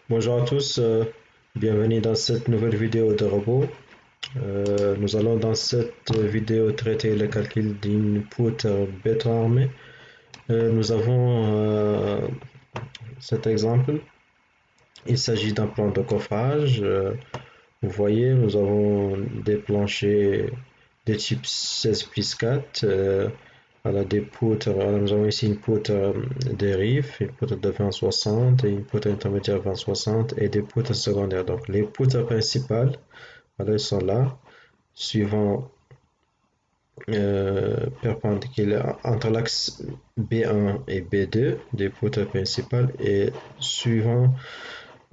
Bonjour à tous, bienvenue dans cette nouvelle vidéo de robot. Nous allons dans cette vidéo traiter le calcul d'une poutre béton armé. Nous avons cet exemple. Il s'agit d'un plan de coffrage. Vous voyez, nous avons des planchers de type 16 plus 4. Voilà, des poutres. Voilà, nous avons ici une poutre de rive, une poutre de 20-60 et une poutre intermédiaire 20-60 et des poutres secondaires. Donc les poutres principales, voilà, elles sont là, suivant perpendiculaire entre l'axe B1 et B2 des poutres principales et suivant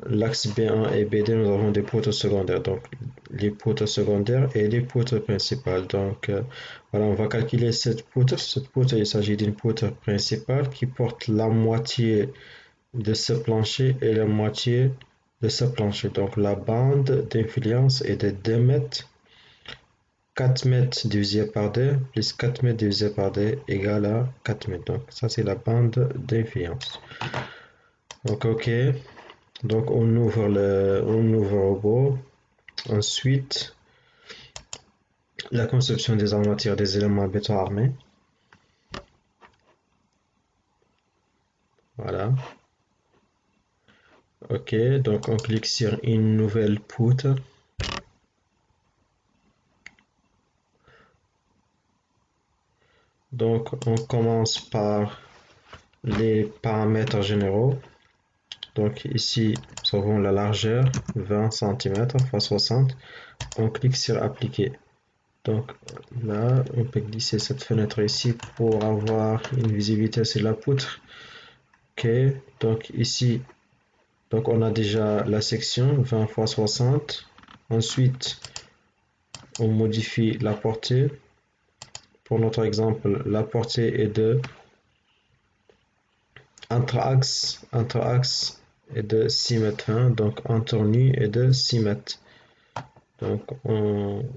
l'axe B1 et B2, nous avons des poutres secondaires, donc les poutres secondaires et les poutres principales. Donc voilà, on va calculer cette poutre. Cette poutre, il s'agit d'une poutre principale qui porte la moitié de ce plancher et la moitié de ce plancher. Donc la bande d'influence est de 2 mètres. 4 mètres divisé par 2 plus 4 mètres divisé par 2 égale à 4 mètres. Donc ça c'est la bande d'influence. Donc ok. Donc on ouvre le robot. Ensuite, la conception des armatures des éléments béton armés. Voilà. Ok, donc on clique sur une nouvelle poutre. Donc on commence par les paramètres généraux. Donc ici, nous avons la largeur 20 cm x 60. On clique sur appliquer. Donc là, on peut glisser cette fenêtre ici pour avoir une visibilité sur la poutre. Ok, donc ici, donc on a déjà la section 20 x 60. Ensuite, on modifie la portée. Pour notre exemple, la portée est de entre axe est de 6 mètres 20, donc entre nu est de 6 mètres. Donc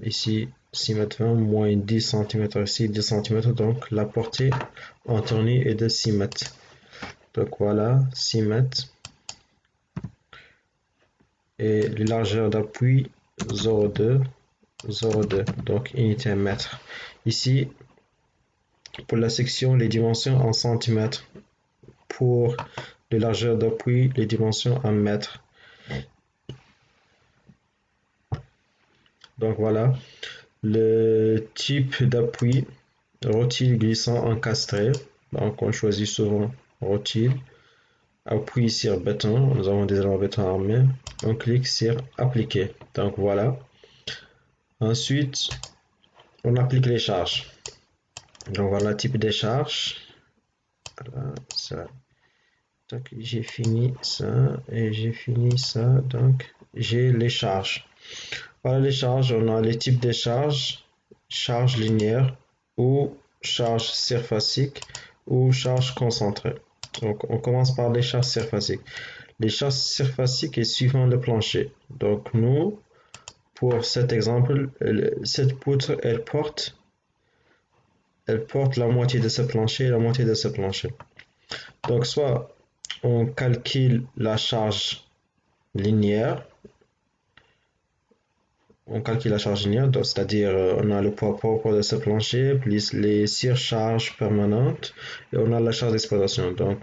ici 6 mètres 20 moins 10 cm ici 10 cm, donc la portée en tournée est de 6 mètres. Donc voilà, 6 mètres. Et la largeur d'appui 0,2, 0,2, donc unité mètre. Ici, pour la section, les dimensions en centimètres. Pour la largeur d'appui, les dimensions en mètres. Donc voilà, le type d'appui, rotile glissant encastré. Donc on choisit souvent rotile. Appui sur béton, nous avons des éléments béton armés. On clique sur appliquer. Donc voilà. Ensuite, on applique les charges. Donc voilà le type des charges. Voilà, ça. Donc j'ai fini ça et j'ai fini ça. Donc j'ai les charges. Voilà les charges. On a les types de charges. Charge linéaire ou charge surfacique ou charge concentrée. Donc on commence par les charges surfaciques. Les charges surfaciques est suivant le plancher. Donc nous, pour cet exemple, cette poutre, elle porte la moitié de ce plancher et la moitié de ce plancher. Donc soit on calcule la charge linéaire, c'est-à-dire on a le poids propre de ce plancher plus les surcharges permanentes et on a la charge d'exploitation. Donc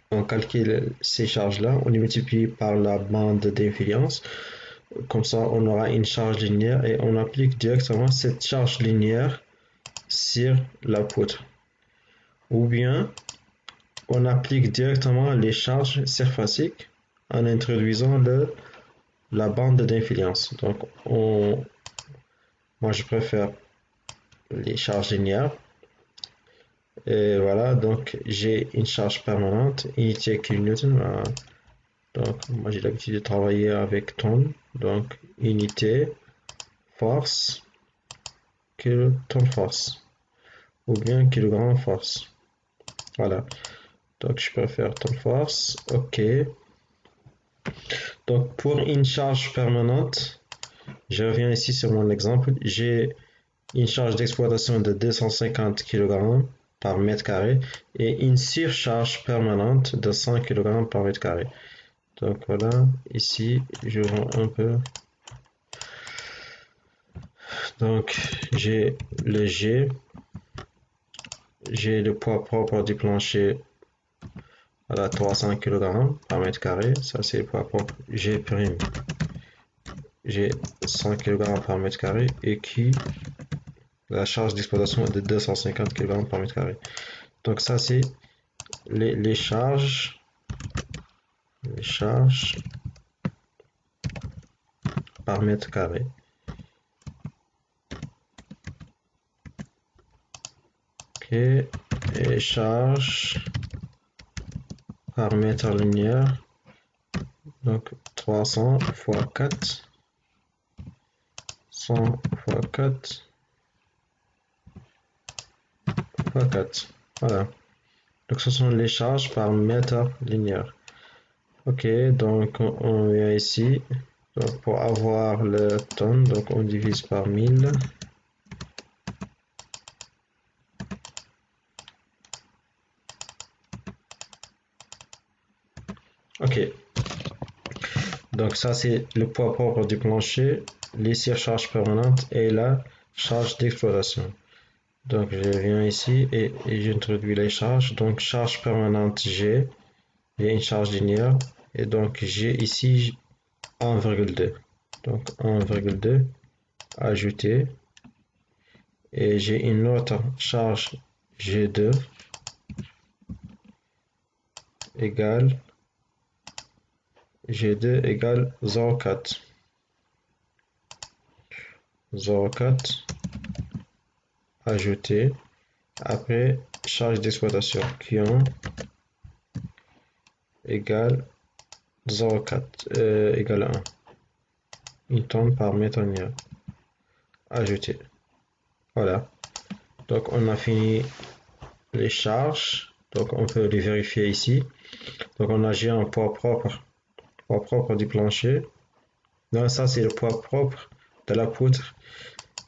on calcule ces charges-là, on les multiplie par la bande d'influence. Comme ça, on aura une charge linéaire et on applique directement cette charge linéaire sur la poutre. Ou bien, on applique directement les charges surfaciques en introduisant la bande d'influence. Donc, moi, je préfère les charges linéaires. Et voilà, donc j'ai une charge permanente, unité kilonewton. Voilà. Donc, moi, j'ai l'habitude de travailler avec tonnes. Donc, unité, force, kilotonne force. Ou bien kilogramme force. Voilà. Donc, je préfère tonne force. OK. Donc, pour une charge permanente, je reviens ici sur mon exemple. J'ai une charge d'exploitation de 250 kg par mètre carré et une surcharge permanente de 100 kg par mètre carré. Donc voilà, ici je vends un peu. Donc j'ai le G, j'ai le poids propre du plancher à 300 kg par mètre carré. Ça c'est le poids propre G'. J'ai 100 kg par mètre carré et qui la charge d'exploitation est de 250 kg par mètre carré. Donc ça c'est les charges par mètre carré. Ok, et charges par mètre linéaire. Donc 300 fois 4, 100 fois 4 fois 4. Voilà. Donc ce sont les charges par mètre linéaire. Ok, donc on vient ici. Donc pour avoir le tonne, donc on divise par 1000. Ok, donc ça c'est le poids propre du plancher, les surcharges permanentes et la charge d'exploitation. Donc je viens ici et j'introduis les charges. Donc charge permanente G, il y a une charge linéaire et donc j'ai ici 1,2. Donc 1,2 ajouté et j'ai une autre charge G2 égale G2 égale 0,4. 0,4 ajouté après charge d'exploitation Q1 égale 0,4 égale 1. Une tonne par mètre linéaire. Ajouté. Voilà. Donc on a fini les charges. Donc on peut les vérifier ici. Donc on a G un poids propre du plancher. Donc ça c'est le poids propre de la poutre.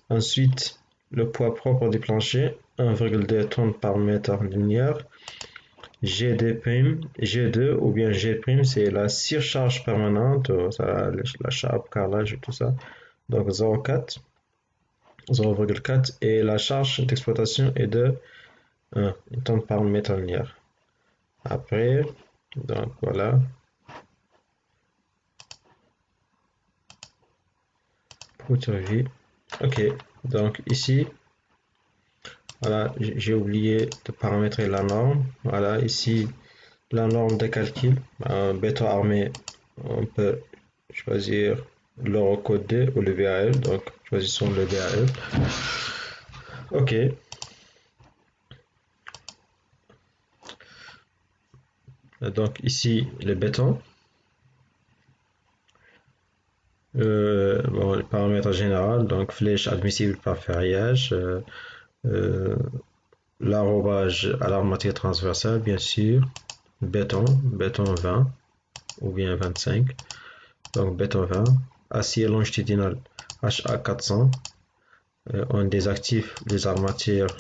Ensuite le poids propre du plancher, 1,2 tonnes par mètre linéaire. G2 ou bien G', c'est la surcharge permanente, la charge, carrelage et tout ça. Donc 0,4 et la charge d'exploitation est de 1 tonne par mètre linéaire. Après, donc voilà, poutre vide. Ok, donc ici, voilà, j'ai oublié de paramétrer la norme. Voilà, ici, la norme de calcul. Béton armé, on peut choisir l'eurocode ou le VAL. Donc, choisissons le VAL. Ok. Donc, ici, le béton. Bon, les paramètres généraux, donc flèche admissible par ferriage. L'arrobage à l'armature transversale, bien sûr. Béton 20 ou bien 25. Donc, béton 20. Acier longitudinal HA400. On désactive les armatures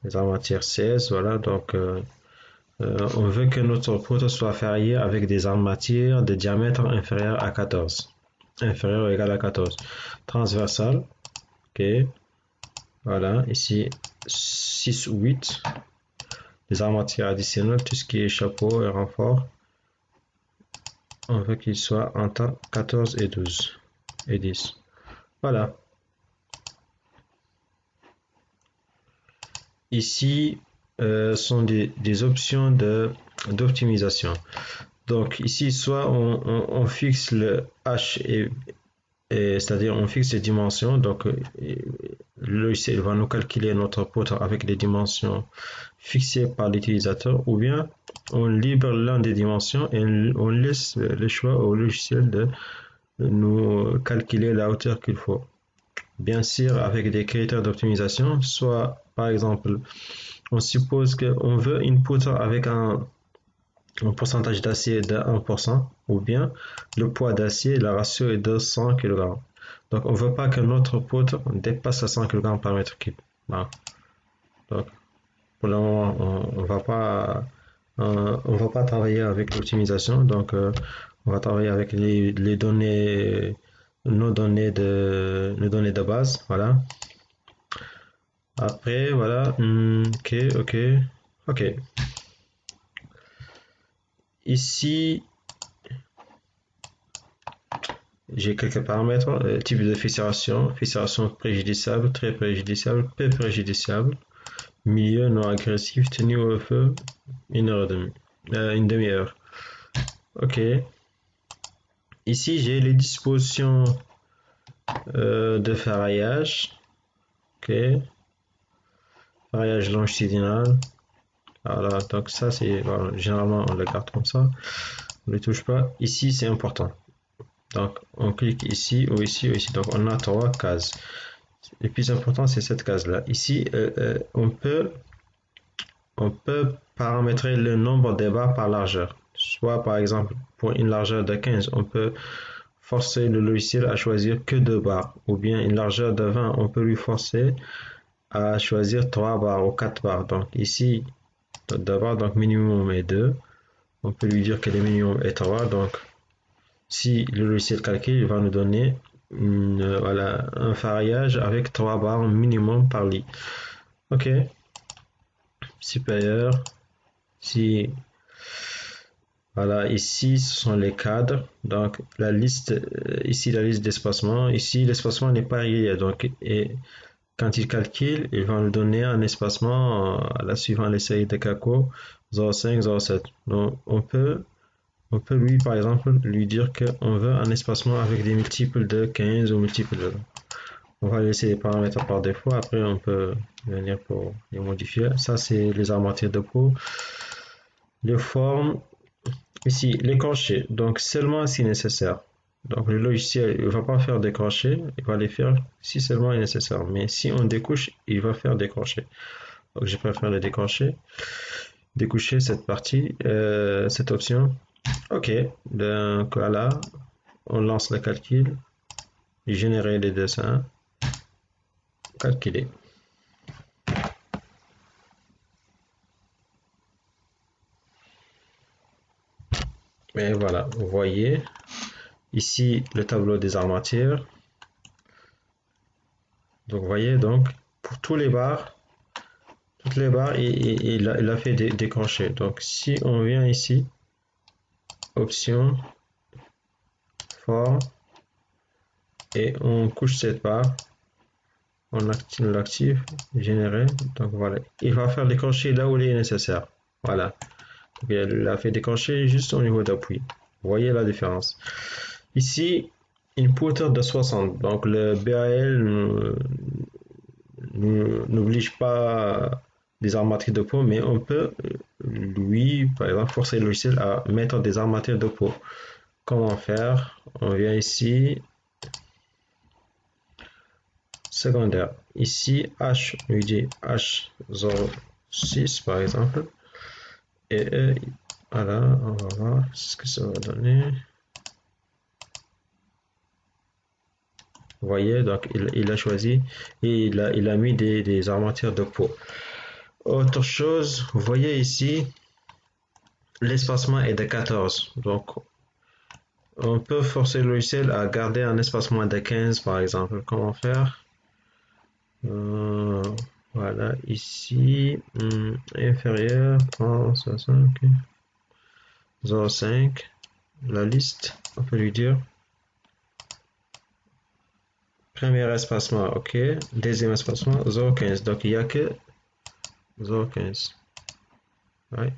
16. Voilà, donc on veut que notre poutre soit ferriée avec des armatures de diamètre inférieur à 14. Inférieur ou égal à 14. Transversal. Ok. Voilà, ici 6 ou 8. Les armatures additionnelles, tout ce qui est chapeau et renfort, on veut qu'il soit entre 14 et 12 et 10. Voilà. Ici sont des options d'optimisation. Donc ici, soit on fixe le H c'est-à-dire on fixe les dimensions. Donc le logiciel va nous calculer notre poutre avec les dimensions fixées par l'utilisateur, ou bien on libère l'un des dimensions et on laisse le choix au logiciel de nous calculer la hauteur qu'il faut. Bien sûr, avec des critères d'optimisation, soit par exemple, on suppose qu'on veut une poutre avec un pourcentage d'acier de 1%, ou bien le poids d'acier, la ratio est de 100 kg. Donc on ne veut pas que notre poutre dépasse 100 kg par mètre cube. Voilà. Donc pour le moment, on ne va pas On va pas travailler avec l'optimisation, donc on va travailler avec les données, nos données de base, voilà. Après, voilà, ok, ok, ok. Ici, j'ai quelques paramètres, type de fissuration préjudiciable, très préjudiciable, peu préjudiciable, milieu non agressif, tenu au feu, une heure et demie, une demi-heure. Ok. Ici, j'ai les dispositions de ferraillage. Ok. Ferraillage longitudinal. Voilà, donc ça, c'est voilà, généralement on le garde comme ça. On ne le touche pas. Ici, c'est important. Donc, on clique ici ou ici ou ici. Donc, on a trois cases. Le plus important, c'est cette case-là. Ici, on peut paramétrer le nombre de barres par largeur. Soit, par exemple, pour une largeur de 15, on peut forcer le logiciel à choisir que 2 barres. Ou bien une largeur de 20, on peut lui forcer à choisir 3 barres ou 4 barres. Donc, ici, d'abord, donc minimum est 2. On peut lui dire que le minimum est 3. Donc, si le logiciel calcule, il va nous donner voilà, un farillage avec 3 barres minimum par lit. Ok. Supérieur. Si voilà, ici ce sont les cadres. Donc la liste, ici la liste d'espacement. Ici l'espacement n'est pas régulier. Donc et quand il calcule, il va nous donner un espacement à la suivant les séries de CACO 0,5, 0,7. Donc on peut lui par exemple lui dire qu'on veut un espacement avec des multiples de 15 ou multiples de 20. On va laisser les paramètres par défaut. Après on peut venir pour les modifier. Ça c'est les armatures de peau. Les formes. Ici, les crochets, donc seulement si nécessaire. Donc le logiciel ne va pas faire des crochets, il va les faire si seulement est nécessaire. Mais si on découche, il va faire des crochets. Donc je préfère le décrocher, découcher cette partie, cette option. Ok, donc voilà, on lance le calcul, générer les dessins, calculer. Et voilà, vous voyez ici le tableau des armatures. Donc vous voyez donc pour toutes les barres, il a fait des crochets. Donc si on vient ici, option, forme, et on couche cette barre, on l'active, générer. Donc voilà, il va faire des crochets là où il est nécessaire. Voilà, donc, il a fait des crochets juste au niveau d'appui. Vous voyez la différence. Ici, une poutre de 60. Donc le BAL n'oblige pas des armatures de peau, mais on peut, lui, par exemple, forcer le logiciel à mettre des armatures de peau. Comment faire? On vient ici, secondaire. Ici, H, lui dit H06 par exemple. Et voilà, on va voir ce que ça va donner. Vous voyez, donc il a choisi et il a mis des armatures de peau. Autre chose, vous voyez ici, l'espacement est de 14. Donc, on peut forcer le logiciel à garder un espacement de 15 par exemple. Comment faire? Voilà, ici, inférieur, 30, 60, ok. 0,5, la liste, on peut lui dire. Premier espacement, ok. Deuxième espacement, 0,15. Donc, il n'y a que 0,15. Ouais.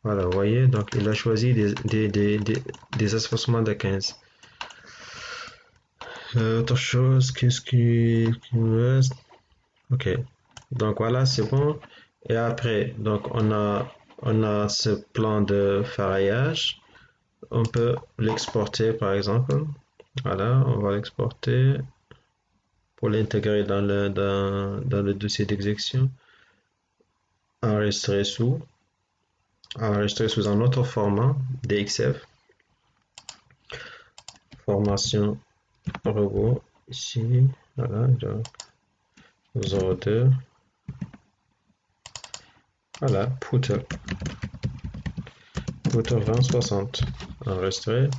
Voilà, vous voyez, donc il a choisi des espacements de 15. Autre chose, qu'est-ce qui me reste? Ok, donc voilà, c'est bon. Et après, donc on a ce plan de ferraillage. On peut l'exporter par exemple. Voilà, on va l'exporter pour l'intégrer dans le dossier d'exécution. Enregistrer sous un autre format, DXF. Formation robot, ici, voilà, donc 02. Voilà, Poutre 2060. Enregistré.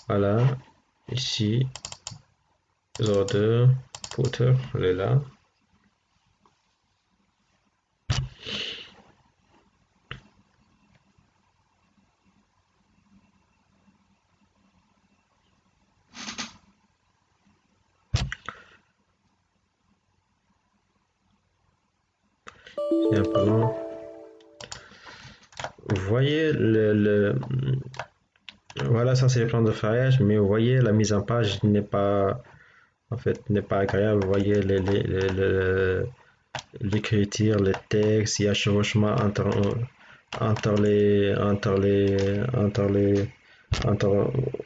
Voilà, ici 02, Poutre, elle est là. C'est un peu long. Vous voyez voilà, ça c'est le plan de farage, mais vous voyez la mise en page n'est pas n'est pas agréable. Vous voyez l'écriture, les textes, il y a chevauchement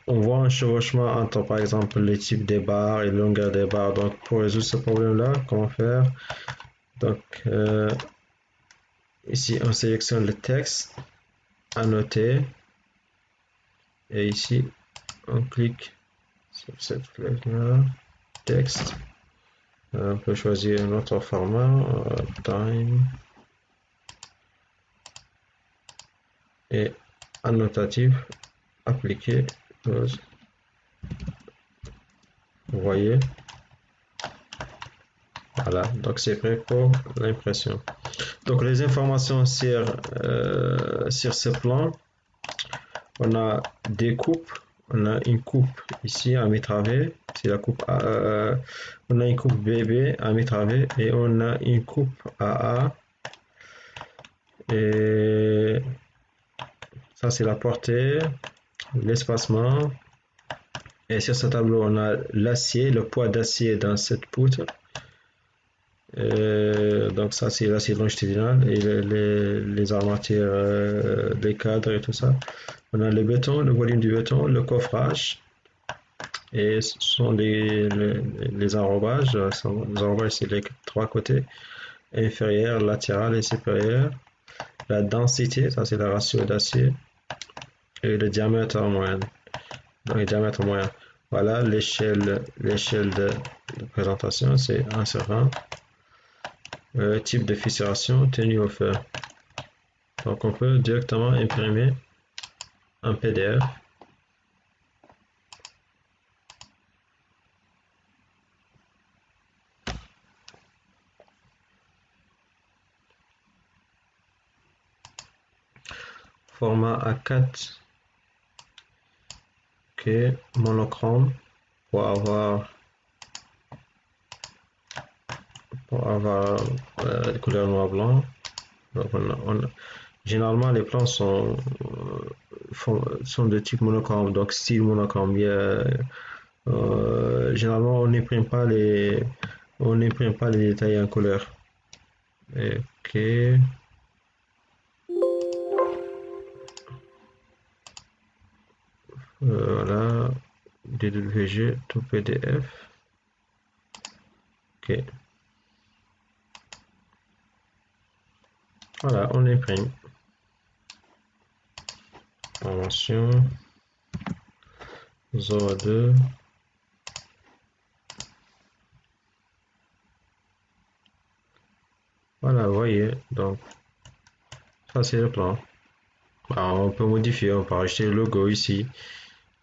on voit un chevauchement entre par exemple les types des barres et la longueur des barres. Donc pour résoudre ce problème là, comment faire? Donc ici on sélectionne le texte, annoter, et ici on clique sur cette flèche là, texte. On peut choisir un autre format, time, et annotatif, appliquer, close. Vous voyez, voilà, donc c'est prêt pour l'impression. Donc les informations sur ce plan, on a des coupes, on a une coupe ici à mi-travers, c'est la coupe on a une coupe BB à mi-travers et on a une coupe AA, et ça c'est la portée, l'espacement, et sur ce tableau on a l'acier, le poids d'acier dans cette poutre. Donc ça c'est l'acier longitudinal et les armatures, les cadres et tout ça. On a le béton, le volume du béton, le coffrage, et ce sont les enrobages. Les enrobages c'est les trois côtés, inférieur, latéral et supérieur. La densité, ça c'est le ratio d'acier, et le diamètre en moyenne. Donc le diamètre moyen. Voilà l'échelle de présentation, c'est 1 sur 20. Type de fissuration, tenue au fer. Donc on peut directement imprimer un PDF. Format A4. Ok, monochrome pour avoir la couleur noir blanc. Donc généralement les plans sont de type monochrome, donc style monochrome. Généralement on n'imprime pas les détails en couleur. Ok. Voilà, DWG, tout PDF. Ok. Voilà, on imprime. Formation 02. Voilà, vous voyez, donc ça c'est le plan. Alors, on peut modifier, on peut rajouter le logo ici,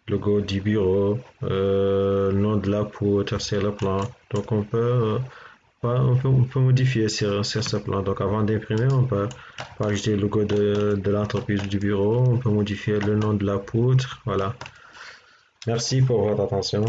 logo du bureau, nom de la poutre, c'est le plan. Donc on peut modifier sur ce plan. Donc avant d'imprimer, on peut rajouter le logo de l'entreprise du bureau, on peut modifier le nom de la poutre. Voilà. Merci pour votre attention.